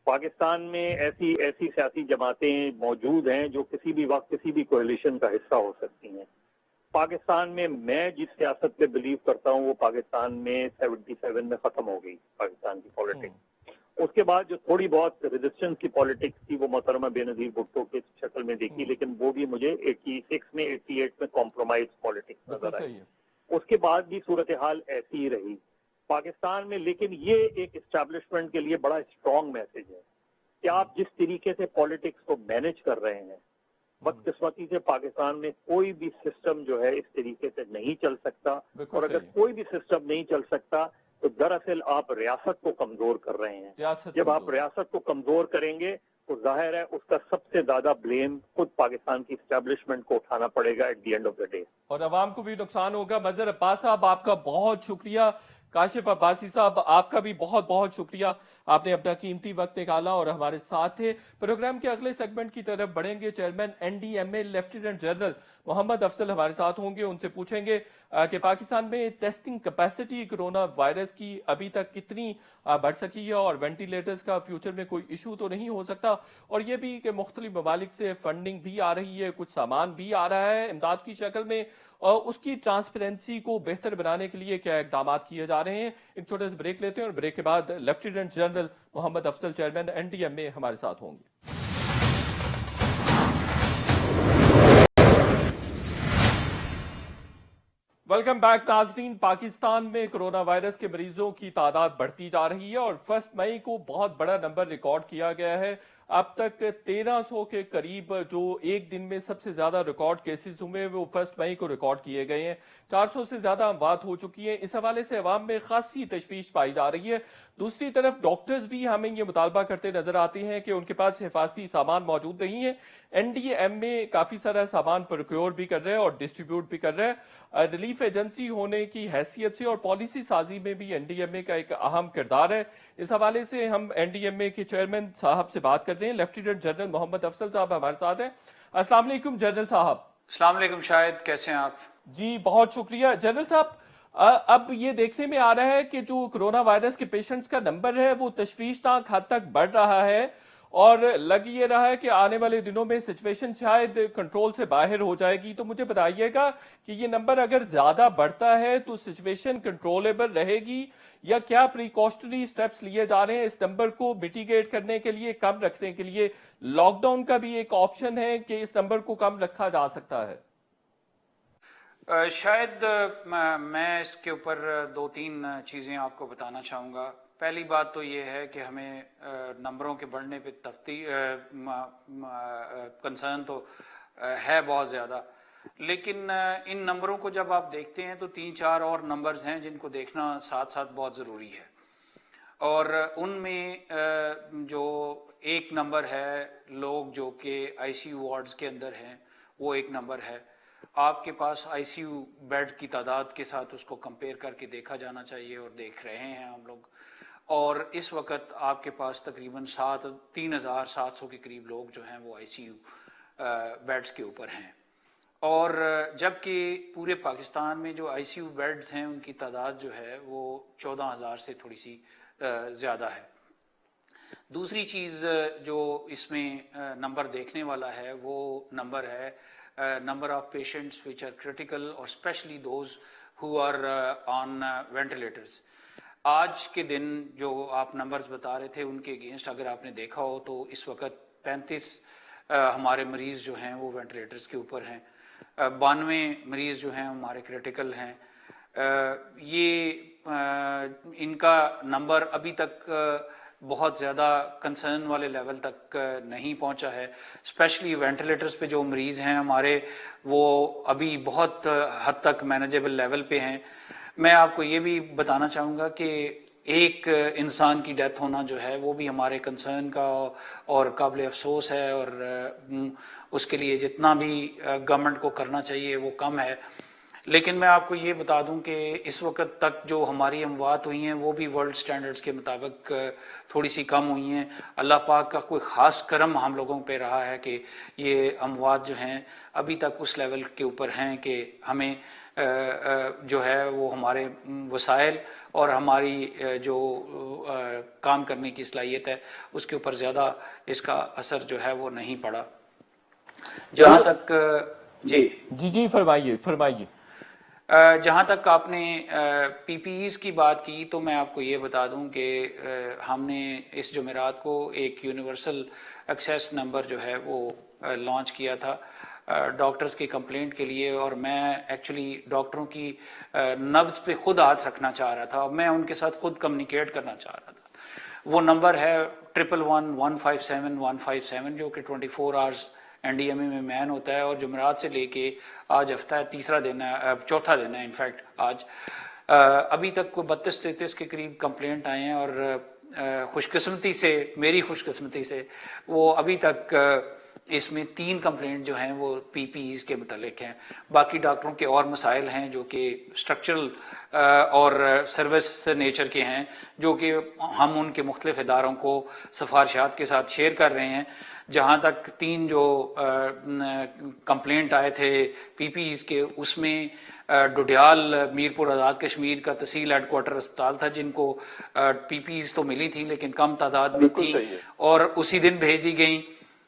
पाकिस्तान में ऐसी सियासी जमातें मौजूद हैं जो किसी भी वक्त किसी भी कोalition का हिस्सा हो सकती हैं। पाकिस्तान में मैं जिस सियासत पे बिलीव करता हूँ वो पाकिस्तान में 77 में खत्म हो गई, पाकिस्तान की पॉलिटिक्स। उसके बाद जो थोड़ी बहुत रेजिस्टेंस की पॉलिटिक्स थी वो मोहतरमा बेनजीर भुट्टो की शक्ल में देखी, लेकिन वो भी मुझे 86 में 88 में कॉम्प्रोमाइज पॉलिटिक्स नजर आई। उसके बाद भी सूरत हाल ऐसी ही रही पाकिस्तान में। लेकिन ये एक एस्टैब्लिशमेंट के लिए बड़ा स्ट्रॉन्ग मैसेज है कि आप जिस तरीके से पॉलिटिक्स को मैनेज कर रहे हैं, बदकिस्मती से पाकिस्तान में कोई भी सिस्टम जो है इस तरीके से नहीं चल सकता। और अगर कोई भी सिस्टम नहीं चल सकता तो दरअसल आप रियासत को कमजोर कर रहे हैं। जब आप रियासत को कमजोर करेंगे तो जाहिर है उसका सबसे ज्यादा ब्लेम खुद पाकिस्तान की एस्टैब्लिशमेंट को उठाना पड़ेगा at the end of the day, और अवाम को भी नुकसान होगा। मजहर अब्बास साहब, आपका बहुत शुक्रिया। काशिफ अब्बासी साहब, आपका भी बहुत बहुत शुक्रिया, आपने अपना कीमती वक्त निकाला और हमारे साथ थे। प्रोग्राम के अगले सेगमेंट की तरफ बढ़ेंगे। Chairman NDMA lieutenant general Mohammad Afzal हमारे साथ होंगे, उनसे पूछेंगे कि पाकिस्तान में टेस्टिंग कैपेसिटी कोरोना वायरस की अभी तक कितनी बढ़ सकी है और वेंटिलेटर्स का फ्यूचर में कोई इशू तो नहीं हो सकता, और ये भी कि मुख्तलिफ ममालिक से फंडिंग भी आ रही है, कुछ सामान भी आ रहा है इमदाद की शक्ल में, और उसकी ट्रांसपेरेंसी को बेहतर बनाने के लिए क्या इकदाम किए जा रहे हैं। एक छोटे से ब्रेक लेते हैं और ब्रेक के बाद lieutenant general Mohammad Afzal chairman NDMA हमारे साथ होंगे। वेलकम बैक नाजरीन। पाकिस्तान में कोरोना वायरस के मरीजों की तादाद बढ़ती जा रही है और 1 मई को बहुत बड़ा नंबर रिकॉर्ड किया गया है। अब तक 1300 के करीब जो एक दिन में सबसे ज्यादा रिकॉर्ड केसेस हुए वो 1 मई को रिकॉर्ड किए गए हैं। 400 से ज्यादा अमवात हो चुकी हैं। इस हवाले से अवाम में खासी तशवीश पाई जा रही है। दूसरी तरफ डॉक्टर्स भी हमें ये मुतालबा करते नजर आते हैं कि उनके पास हिफाजती सामान मौजूद नहीं है। NDMA काफी सारा सामान प्रोक्योर भी कर रहे हैं और डिस्ट्रीब्यूट भी कर रहे हैं। रिलीफ एजेंसी होने की हैसियत से और पॉलिसी साजी में भी NDMA का एक अहम किरदार है। इस हवाले से हम NDMA के चेयरमैन साहब से बात कर रहे हैं। लेफ्टिनेंट जनरल मोहम्मद अफजल साहब हमारे साथ हैं। अस्सलाम वालेकुम जनरल साहब। अस्सलाम वालेकुम शाहिद, कैसे हैं आप? जी बहुत शुक्रिया जनरल साहब। अब ये देखने में आ रहा है कि जो कोरोना वायरस के पेशेंट्स का नंबर है वो तशवीशनाक हद तक बढ़ रहा है اور लग ये रहा है कि आने वाले दिनों में सिचुएशन शायद कंट्रोल से बाहर हो जाएगी। तो मुझे बताइएगा कि ये नंबर अगर ज्यादा बढ़ता है तो सिचुएशन कंट्रोलेबल रहेगी, या क्या प्रिकॉशनरी स्टेप्स लिए जा रहे हैं इस नंबर को मिटिगेट करने के लिए, कम रखने के लिए? लॉकडाउन का भी एक ऑप्शन है कि इस नंबर को कम रखा जा सकता है। शायद मैं इसके ऊपर दो तीन चीज़ें आपको बताना चाहूँगा। पहली बात तो ये है कि हमें नंबरों के बढ़ने पे कंसर्न तो है बहुत ज़्यादा, लेकिन इन नंबरों को जब आप देखते हैं तो 3-4 और नंबर्स हैं जिनको देखना साथ साथ बहुत ज़रूरी है। और उनमें जो एक नंबर है लोग जो कि आईसीयू वार्ड्स के अंदर हैं, वो एक नंबर है। आपके पास आईसीयू बेड की तादाद के साथ उसको कंपेयर करके देखा जाना चाहिए, और देख रहे हैं हम लोग। और इस वक्त आपके पास तकरीबन 3,700 के करीब लोग जो हैं वो आईसीयू बेड्स के ऊपर हैं। और जबकि पूरे पाकिस्तान में जो आईसीयू बेड्स हैं उनकी तादाद जो है वो 14,000 से थोड़ी सी ज़्यादा है। दूसरी चीज़ जो इसमें नंबर देखने वाला है वो नंबर है number of patients which are critical or especially those who are on ventilators। आज के दिन जो आप नंबर्स बता रहे थे उनके अगेंस्ट अगर आपने देखा हो तो इस वक्त 35 हमारे मरीज़ जो हैं वो वेंटिलेटर्स के ऊपर हैं, 92 मरीज़ जो हैं हमारे क्रिटिकल हैं। ये इनका नंबर अभी तक बहुत ज़्यादा कंसर्न वाले लेवल तक नहीं पहुंचा है। स्पेशली वेंटिलेटर्स पे जो मरीज़ हैं हमारे वो अभी बहुत हद तक मैनेजेबल लेवल पे हैं। मैं आपको ये भी बताना चाहूँगा कि एक इंसान की डेथ होना जो है वो भी हमारे कंसर्न का और काबिल अफसोस है, और उसके लिए जितना भी गवर्नमेंट को करना चाहिए वो कम है। लेकिन मैं आपको ये बता दूं कि इस वक्त तक जो हमारी अमवात हुई हैं वो भी वर्ल्ड स्टैंडर्ड्स के मुताबिक थोड़ी सी कम हुई हैं। अल्लाह पाक का कोई ख़ास करम हम लोगों पे रहा है कि ये अमवात जो हैं अभी तक उस लेवल के ऊपर हैं कि हमें जो है वो हमारे वसाइल और हमारी जो काम करने की सलाहियत है उसके ऊपर ज़्यादा इसका असर जो है वो नहीं पड़ा। जहाँ तक जी फरमाइए। जहाँ तक आपने पीपीईज़ की बात की तो मैं आपको ये बता दूं कि हमने इस जुमेरात को एक यूनिवर्सल एक्सेस नंबर जो है वो लॉन्च किया था डॉक्टर्स की कंप्लेंट के लिए, और मैं एक्चुअली डॉक्टरों की नब्ज़ पे खुद हाथ रखना चाह रहा था, मैं उनके साथ खुद कम्युनिकेट करना चाह रहा था। वो नंबर है 111-157-157 जो कि 24 आवर्स एनडीएमए में मैन होता है, और जुमेरात से लेके आज हफ्ता है चौथा दिन है इनफैक्ट आज। अभी तक कोई 32-33 के करीब कंप्लेंट आए हैं, और खुशकिस्मती से मेरी खुशकिस्मती से वो अभी तक इसमें 3 कंप्लेंट जो हैं वो पीपीईज़ के मुतालिक हैं। बाकी डॉक्टरों के और मसाइल हैं जो कि स्ट्रक्चरल और सर्विस नेचर के हैं, जो कि हम उनके मुख्तलिफ इदारों को सिफारिशात के साथ शेयर कर रहे हैं। जहाँ तक 3 जो कंप्लेंट आए थे पीपीईज़ के, उसमें डोडियाल मीरपुर आज़ाद कश्मीर का तहसील हेडक्वार्टर अस्पताल था जिनको पीपीईज़ तो मिली थी लेकिन कम तादाद में थी, और उसी दिन भेज दी गई।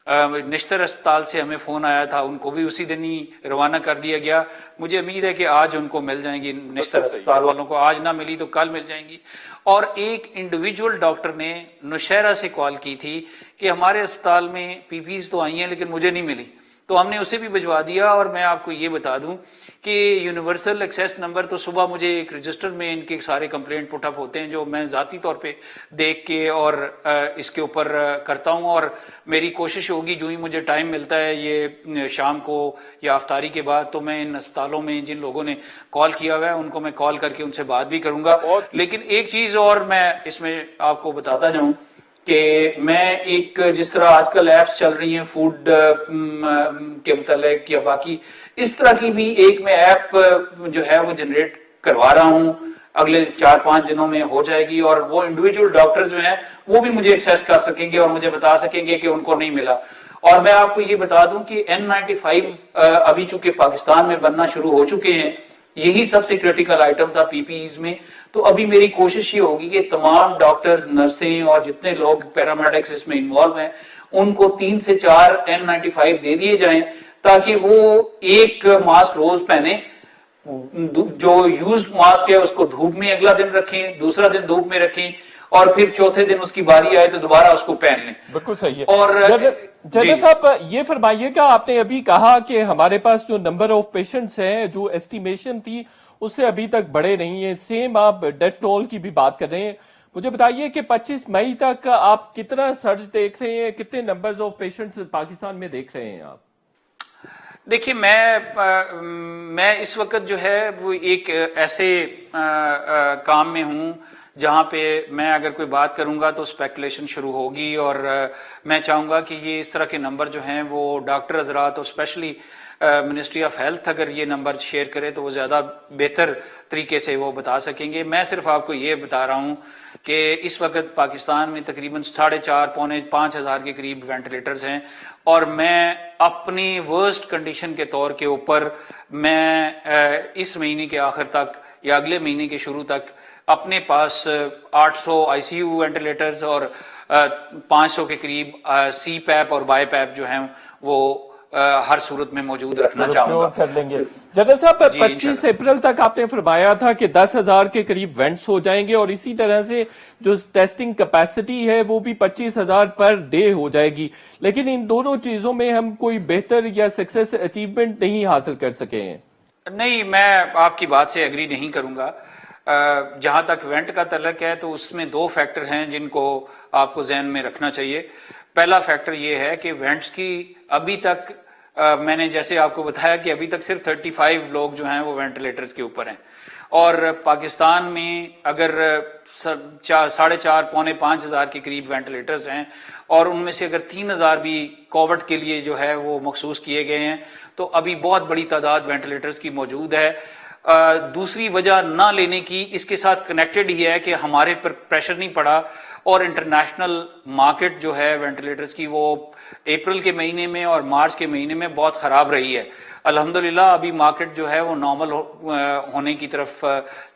निश्तर अस्पताल से हमें फ़ोन आया था, उनको भी उसी दिन ही रवाना कर दिया गया। मुझे उम्मीद है कि आज उनको मिल जाएंगी, निश्तर अस्पताल वालों को आज ना मिली तो कल मिल जाएंगी। और एक इंडिविजुअल डॉक्टर ने नौशहरा से कॉल की थी कि हमारे अस्पताल में पीपीईज़ तो आई हैं लेकिन मुझे नहीं मिली, तो हमने उसे भी भिजवा दिया। और मैं आपको ये बता दूं कि यूनिवर्सल एक्सेस नंबर तो सुबह मुझे एक रजिस्टर में इनके सारे कंप्लेंट पुटअप होते हैं जो मैं ज़ाती तौर पे देख के और इसके ऊपर करता हूं, और मेरी कोशिश होगी जो ही मुझे टाइम मिलता है ये शाम को या अफ्तारी के बाद, तो मैं इन अस्पतालों में जिन लोगों ने कॉल किया हुआ है उनको मैं कॉल करके उनसे बात भी करूंगा। लेकिन एक चीज़ और मैं इसमें आपको बताता जाऊँ कि मैं एक जिस तरह आजकल ऐप्स चल रही हैं फूड के मुतालिक या बाकी इस तरह की भी एक मैं ऐप जो है वो जनरेट करवा रहा हूं, अगले 4-5 दिनों में हो जाएगी, और वो इंडिविजुअल डॉक्टर जो हैं वो भी मुझे एक्सेस कर सकेंगे और मुझे बता सकेंगे कि उनको नहीं मिला। और मैं आपको ये बता दूं कि N95 अभी चूंकि पाकिस्तान में बनना शुरू हो चुके हैं, यही सबसे क्रिटिकल आइटम था पीपीईज़ में, तो अभी मेरी कोशिश ये होगी कि तमाम डॉक्टर्स, नर्सें और जितने लोग पैरामेडिक्स इसमें इन्वॉल्व हैं उनको 3 से 4 N95 दे दिए जाएं ताकि वो एक मास्क रोज पहने, जो यूज्ड मास्क है उसको धूप में अगला दिन रखें, दूसरा दिन धूप में रखें और फिर चौथे दिन उसकी बारी आए तो दोबारा उसको पहन लें। बिल्कुल सही है। और जनरल साहब ये फरमाइएगा, आपने अभी कहा कि हमारे पास जो नंबर ऑफ पेशेंट्स हैं, जो एस्टिमेशन थी उससे अभी तक बढ़े नहीं है, सेम आप डेथ टोल की भी बात कर रहे हैं। मुझे बताइए कि 25 मई तक आप कितना सर्ज देख रहे हैं, कितने नंबर्स ऑफ पेशेंट्स पाकिस्तान में देख रहे हैं आप? देखिए, मैं इस वक्त जो है वो एक ऐसे काम में हूं जहां पे मैं अगर कोई बात करूंगा तो स्पेकुलेशन शुरू होगी, और मैं चाहूंगा कि ये इस तरह के नंबर जो हैं वो डॉक्टर हजरात और स्पेशली मिनिस्ट्री ऑफ हेल्थ अगर ये नंबर शेयर करे तो वो ज्यादा बेहतर तरीके से वो बता सकेंगे। मैं सिर्फ आपको ये बता रहा हूं कि इस वक्त पाकिस्तान में तकरीबन 4.5 पौने 5 हजार के करीब वेंटिलेटर्स हैं, और मैं अपनी वर्स्ट कंडीशन के तौर के ऊपर मैं इस महीने के आखिर तक या अगले महीने के शुरू तक अपने पास 800 आईसीयू वेंटिलेटर्स और 500 के करीब सी पैप और बाई पैप जो हैं वो हर सूरत में मौजूद रखना चाहूंगा। कर लेंगे। जनरल साहब, 25 अप्रैल तक आपने फरमाया था कि 10,000 के करीब वेंट्स हो जाएंगे, और इसी तरह से जो टेस्टिंग कैपेसिटी है वो भी 25,000 पर डे हो जाएगी, लेकिन इन दोनों चीजों में हम कोई बेहतर या सक्सेस अचीवमेंट नहीं हासिल कर सके हैं। नहीं, मैं आपकी बात से एग्री नहीं करूंगा। जहां तक वेंट का तल्लक है तो उसमें 2 फैक्टर हैं जिनको आपको ज़हन में रखना चाहिए। पहला फैक्टर ये है कि वेंट्स की अभी तक मैंने जैसे आपको बताया कि अभी तक सिर्फ 35 लोग जो हैं वो वेंटिलेटर्स के ऊपर हैं, और पाकिस्तान में अगर 4.5 पौने 5 हजार के करीब वेंटिलेटर्स हैं और उनमें से अगर 3,000 भी कोविड के लिए जो है वो मखसूस किए गए हैं तो अभी बहुत बड़ी तादाद वेंटिलेटर्स की मौजूद है। दूसरी वजह ना लेने की इसके साथ कनेक्टेड ही है कि हमारे पर प्रेशर नहीं पड़ा, और इंटरनेशनल मार्केट जो है वेंटिलेटर्स की वो अप्रैल के महीने में और मार्च के महीने में बहुत खराब रही है। अल्हम्दुलिल्लाह अभी मार्केट जो है वो नॉर्मल होने की तरफ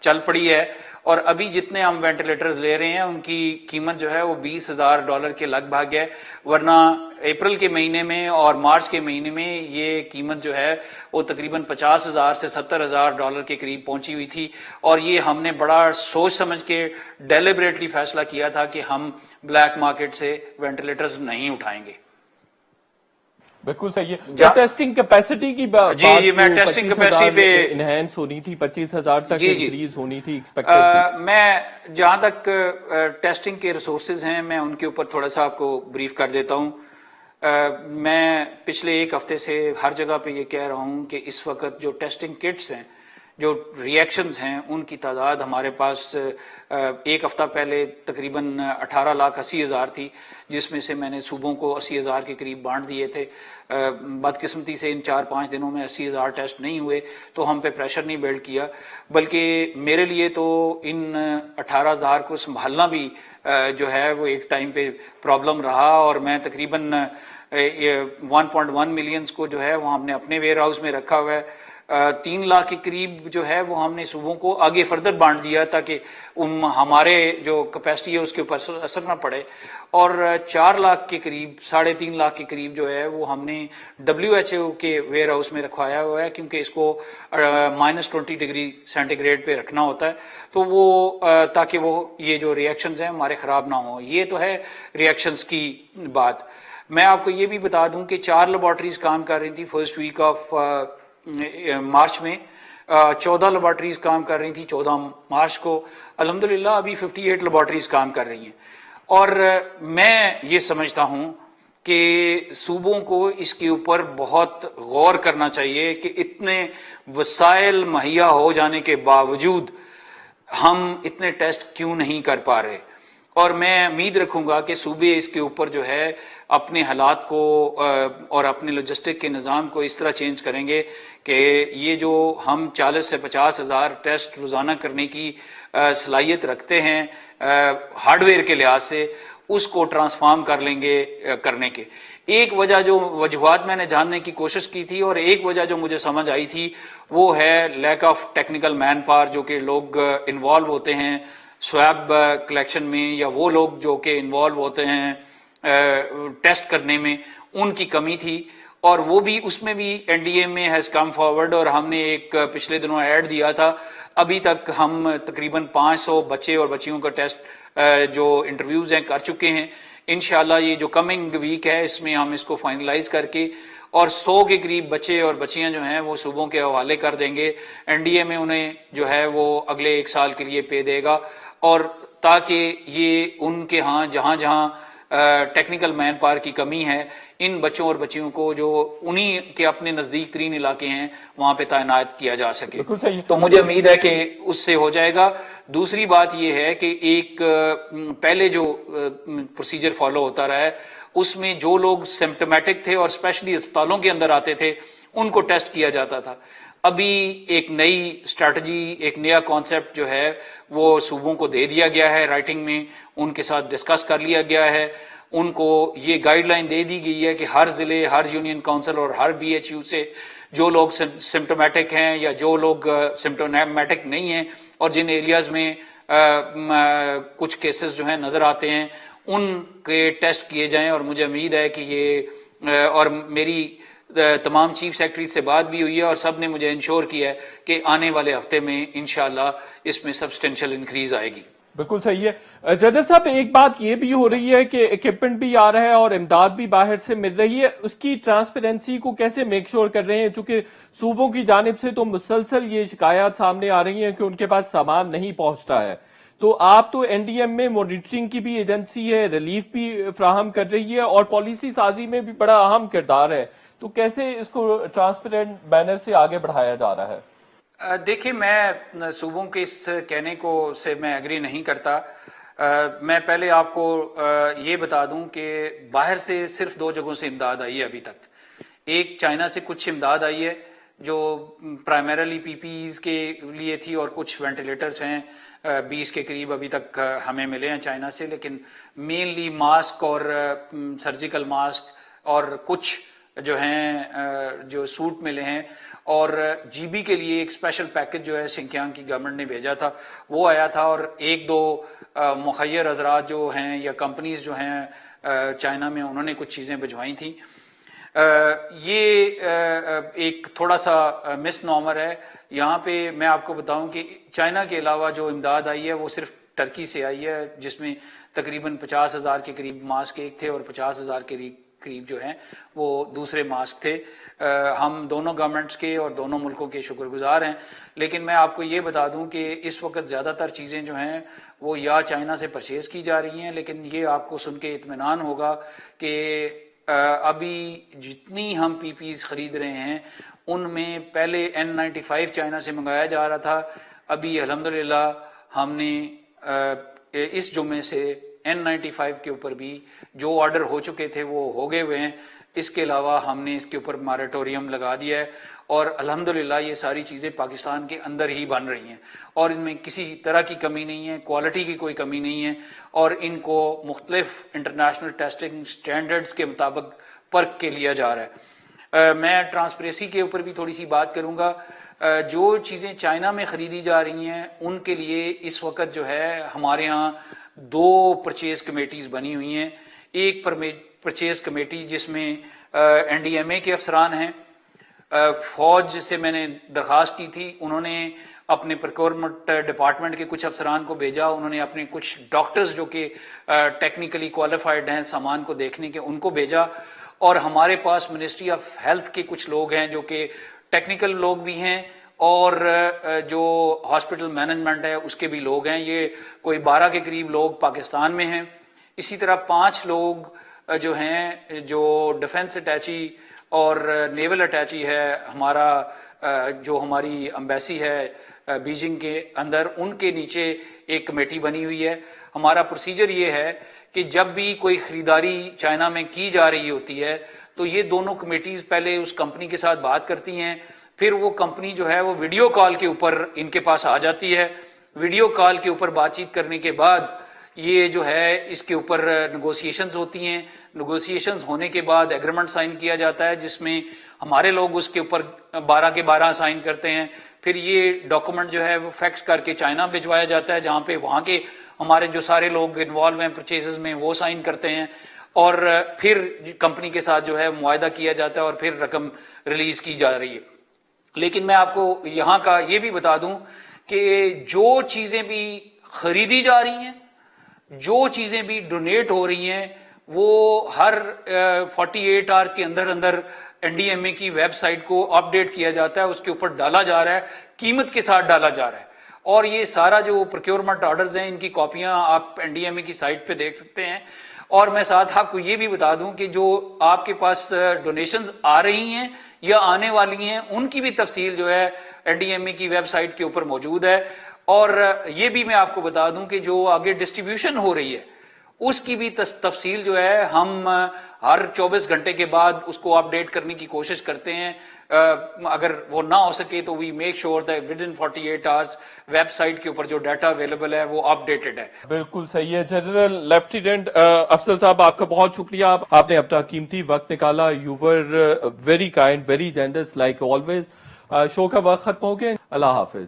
चल पड़ी है, और अभी जितने हम वेंटिलेटर्स ले रहे हैं उनकी कीमत जो है वो $20,000 के लगभग है, वरना अप्रैल के महीने में और मार्च के महीने में ये कीमत जो है वो तकरीबन $50,000 से $70,000 के करीब पहुंची हुई थी, और ये हमने बड़ा सोच समझ के डेलिबरेटली फैसला किया था कि हम ब्लैक मार्केट से वेंटिलेटर्स नहीं उठाएंगे। बिल्कुल सही है। टेस्टिंग कैपेसिटी की बात, जी, मैं टेस्टिंग कैपेसिटी पे इनहेंस होनी थी, 25,000 तक इंक्रीज होनी थी एक्सपेक्टेड। मैं जहां तक टेस्टिंग के रिसोर्सेज हैं मैं उनके ऊपर थोड़ा सा आपको ब्रीफ कर देता हूं। मैं पिछले 1 हफ्ते से हर जगह पे ये कह रहा हूं कि इस वक्त जो टेस्टिंग किट्स हैं, जो रिएक्शंस हैं, उनकी तादाद हमारे पास 1 हफ्ता पहले तकरीबन 18,80,000 थी, जिसमें से मैंने सूबों को 80,000 के करीब बांट दिए थे। बदकिस्मती से इन 4-5 दिनों में 80,000 टेस्ट नहीं हुए तो हम पे प्रेशर नहीं बिल्ड किया, बल्कि मेरे लिए तो इन 18,000 को संभालना भी जो है वो एक टाइम पे प्रॉब्लम रहा, और मैं तकरीबन 1.1 मिलियन को जो है वो हमने अपने वेयर हाउस में रखा हुआ है। 3 लाख के करीब जो है वो हमने सूबों को आगे फर्दर बांट दिया ताकि हमारे जो कैपेसिटी है उसके ऊपर असर ना पड़े, और 4 लाख के करीब 3.5 लाख के करीब जो है वो हमने WHO के वेयर हाउस में रखवाया हुआ है, क्योंकि इसको -20 डिग्री सेंटीग्रेड पे रखना होता है, तो वो ताकि वो ये जो रिएक्शंस हैं हमारे खराब ना हो। ये तो है रिएक्शंस की बात। मैं आपको ये भी बता दूं कि 4 लेबॉर्ट्रीज काम कर रही थी फर्स्ट वीक ऑफ मार्च में, 14 लेबॉर्ट्रीज काम कर रही थी 14 मार्च को। अल्हम्दुलिल्लाह अभी 58 लेबॉर्ट्रीज काम कर रही हैं, और मैं ये समझता हूं कि सूबों को इसके ऊपर बहुत गौर करना चाहिए कि इतने वसाइल मुहैया हो जाने के बावजूद हम इतने टेस्ट क्यों नहीं कर पा रहे, और मैं उम्मीद रखूंगा कि सूबे इसके ऊपर जो है अपने हालात को और अपने लॉजिस्टिक के निज़ाम को इस तरह चेंज करेंगे कि ये जो हम 40 से 50 हजार टेस्ट रोजाना करने की सलाहियत रखते हैं हार्डवेयर के लिहाज से, उसको ट्रांसफॉर्म कर लेंगे करने के। एक वजह जो वजूहात मैंने जानने की कोशिश की थी और एक वजह जो मुझे समझ आई थी वो है lack of technical manpower, जो कि लोग इन्वॉल्व होते हैं स्वैब कलेक्शन में, या वो लोग जो कि इन्वॉल्व होते हैं ٹیسٹ کرنے میں ان کی کمی تھی، اور وہ بھی اس میں بھی این ڈی اے میں ہیز کم فارورڈ، اور ہم نے ایک پچھلے دنوں ایڈ دیا تھا، ابھی تک ہم تقریباً 500 بچے اور بچیوں کا ٹیسٹ جو انٹرویوز ہیں کر چکے ہیں. انشاءاللہ یہ جو کمنگ ویک ہے اس میں ہم اس کو فائنلائز کر کے اور 100 کے قریب بچے اور بچیاں جو ہیں وہ صوبوں کے حوالے کر دیں گے. این ڈی اے میں انہیں جو ہے وہ اگلے 1 سال کے لیے پے دے گا، اور تاکہ یہ ان کے ہاں جہاں جہاں ٹیکنیکل مین پاور کی کمی ہے ان بچوں اور بچیوں کو جو انہی کے اپنے نزدیک ترین علاقے ہیں وہاں پہ تعینات کیا جا سکے. تو مجھے امید ہے کہ اس سے ہو جائے گا. دوسری بات یہ ہے کہ ایک پہلے جو پروسیجر فالو ہوتا رہا ہے اس میں جو لوگ سمپٹومیٹک تھے اور اسپیشلی اسپتالوں کے اندر آتے تھے ان کو ٹیسٹ کیا جاتا تھا. ابھی ایک نئی اسٹریٹجی، ایک نیا کانسیپٹ جو ہے وہ صوبوں کو دے دیا گیا ہے، رائٹنگ میں ان کے ساتھ ڈسکس کر لیا گیا ہے. ان کو یہ گائیڈ لائن دے دی گئی ہے کہ ہر ضلع، ہر یونین کونسل اور ہر بی ایچ یو سے جو لوگ سمپٹومیٹک ہیں یا جو لوگ سمپٹومیٹک نہیں ہیں اور جن ایریاز میں کچھ کیسز جو ہیں نظر آتے ہیں ان کے ٹیسٹ کیے جائیں. اور مجھے امید ہے کہ یہ اور میری تمام چیف سیکرٹری سے بات بھی ہوئی ہے اور سب نے مجھے انشور کیا ہے کہ آنے والے ہفتے میں انشاءاللہ اس میں سبسٹینشل انکریز آئے گی. بالکل صحیح ہے. جنرل صاحب ایک بات یہ بھی ہو رہی ہے کہ اکوپمنٹ بھی آ رہا ہے اور امداد بھی باہر سے مل رہی ہے، اس کی ٹرانسپیرنسی کو کیسے میک شور کر رہے ہیں؟ چونکہ صوبوں کی جانب سے تو مسلسل یہ شکایات سامنے آ رہی ہیں کہ ان کے پاس سامان نہیں پہنچتا ہے. تو آپ تو این ڈی ایم میں مانیٹرنگ کی بھی ایجنسی ہے، ریلیف بھی فراہم کر رہی ہے اور پالیسی سازی میں بھی بڑا اہم کردار ہے، تو کیسے اس کو ٹرانسپیرنٹ بینر سے آگے بڑھایا جا رہا ہے؟ دیکھیں، میں صوبوں کے اس کہنے کو سے میں ایگری نہیں کرتا. میں پہلے آپ کو یہ بتا دوں کہ باہر سے صرف 2 جگہوں سے امداد آئی ہے ابھی تک. ایک چائنا سے کچھ امداد آئی ہے جو پرائمریلی پی پی ایز کے لیے تھی اور کچھ وینٹیلیٹرز ہیں 20 کے قریب ابھی تک ہمیں ملے ہیں چائنا سے، لیکن مینلی ماسک اور سرجیکل ماسک اور کچھ جو ہیں جو سوٹ ملے ہیں. اور جی بی کے لیے ایک اسپیشل پیکج جو ہے سنکیانگ کی گورنمنٹ نے بھیجا تھا وہ آیا تھا، اور 1-2 مخیر حضرات جو ہیں یا کمپنیز جو ہیں چائنا میں انہوں نے کچھ چیزیں بھجوائی تھیں. یہ ایک تھوڑا سا مس نارمر ہے. یہاں پہ میں آپ کو بتاؤں کہ چائنا کے علاوہ جو امداد آئی ہے وہ صرف ٹرکی سے آئی ہے، جس میں تقریباً 50,000 کے قریب ماسک ایک تھے اور 50,000 کے قریب جو ہیں وہ دوسرے ماسک تھے. ہم دونوں گورنمنٹس کے اور دونوں ملکوں کے شکر گزار ہیں. لیکن میں آپ کو یہ بتا دوں کہ اس وقت زیادہ تر چیزیں جو ہیں وہ یا چائنا سے پرچیز کی جا رہی ہیں، لیکن یہ آپ کو سن کے اطمینان ہوگا کہ ابھی جتنی ہم پی پیز خرید رہے ہیں ان میں پہلے N95 چائنا سے منگایا جا رہا تھا. ابھی الحمدللہ ہم نے اس جمعے سے N95 کے اوپر بھی جو آرڈر ہو چکے تھے وہ ہو گئے ہوئے ہیں. اس کے علاوہ ہم نے اس کے اوپر ماریٹوریم لگا دیا ہے اور الحمدللہ یہ ساری چیزیں پاکستان کے اندر ہی بن رہی ہیں اور ان میں کسی طرح کی کمی نہیں ہے، کوالٹی کی کوئی کمی نہیں ہے، اور ان کو مختلف انٹرنیشنل ٹیسٹنگ سٹینڈرڈز کے مطابق پرکھ کے لیا جا رہا ہے. میں ٹرانسپریسی کے اوپر بھی تھوڑی سی بات کروں گا. جو چیزیں چائنا میں خریدی جا رہی ہیں ان کے لیے اس وقت جو ہے ہمارے ہاں 2 پرچیز کمیٹیز بنی ہوئی ہیں. ایک پرچیز کمیٹی جس میں این ڈی ایم اے کے افسران ہیں، فوج سے میں نے درخواست کی تھی، انہوں نے اپنے پروکیورمنٹ ڈپارٹمنٹ کے کچھ افسران کو بھیجا، انہوں نے اپنے کچھ ڈاکٹرز جو کہ ٹیکنیکلی کوالیفائڈ ہیں سامان کو دیکھنے کے ان کو بھیجا، اور ہمارے پاس منسٹری آف ہیلتھ کے کچھ لوگ ہیں جو کہ ٹیکنیکل لوگ بھی ہیں اور جو ہاسپٹل مینجمنٹ ہے اس کے بھی لوگ ہیں. یہ کوئی 12 کے قریب لوگ پاکستان میں ہیں. اسی طرح 5 لوگ جو ہیں جو ڈیفنس اٹیچی اور نیول اٹیچی ہے ہمارا جو ہماری امبیسی ہے بیجنگ کے اندر، ان کے نیچے ایک کمیٹی بنی ہوئی ہے. ہمارا پروسیجر یہ ہے کہ جب بھی کوئی خریداری چائنا میں کی جا رہی ہوتی ہے تو یہ دونوں کمیٹیز پہلے اس کمپنی کے ساتھ بات کرتی ہیں، پھر وہ کمپنی جو ہے وہ ویڈیو کال کے اوپر ان کے پاس آ جاتی ہے. ویڈیو کال کے اوپر بات چیت کرنے کے بعد یہ جو ہے اس کے اوپر نیگوسیشنز ہوتی ہیں. نیگوسیشنز ہونے کے بعد ایگریمنٹ سائن کیا جاتا ہے جس میں ہمارے لوگ اس کے اوپر 12 کے 12 سائن کرتے ہیں. پھر یہ ڈاکومنٹ جو ہے وہ فیکس کر کے چائنا بھجوایا جاتا ہے جہاں پہ وہاں کے ہمارے جو سارے لوگ انوالو ہیں پرچیزز میں وہ سائن کرتے ہیں. اور پھر کمپنی کے ساتھ جو ہے معاہدہ کیا جاتا ہے اور پھر رقم ریلیز کی جا رہی ہے. لیکن میں آپ کو یہاں کا یہ بھی بتا دوں کہ جو چیزیں بھی خریدی جا رہی ہیں, جو چیزیں بھی ڈونیٹ ہو رہی ہیں, وہ ہر 48 آورز کے اندر اندر این ڈی ایم اے کی ویب سائٹ کو اپ ڈیٹ کیا جاتا ہے, اس کے اوپر ڈالا جا رہا ہے, قیمت کے ساتھ ڈالا جا رہا ہے. اور یہ سارا جو پروکیورمنٹ آرڈرز ہیں ان کی کاپیاں آپ این ڈی ایم اے کی سائٹ پہ دیکھ سکتے ہیں. اور میں ساتھ آپ کو یہ بھی بتا دوں کہ جو آپ کے پاس ڈونیشنز آ رہی ہیں یا آنے والی ہیں ان کی بھی تفصیل جو ہے این ڈی ایم اے کی ویب سائٹ کے اوپر موجود ہے. اور یہ بھی میں آپ کو بتا دوں کہ جو آگے ڈسٹریبیوشن ہو رہی ہے اس کی بھی تفصیل جو ہے ہم ہر 24 گھنٹے کے بعد اس کو اپ ڈیٹ کرنے کی کوشش کرتے ہیں. اگر وہ نہ ہو سکے تو we make sure that within 48 hours website کے اوپر جو ڈیٹا اویلیبل ہے وہ اپ ڈیٹڈ ہے. بالکل صحیح ہے. جنرل لیفٹیننٹ افضل صاحب, آپ کا بہت شکریہ, آپ نے اپنا قیمتی وقت نکالا. You were very kind, very generous like always. Show کا وقت ختم ہو گیا. اللہ حافظ.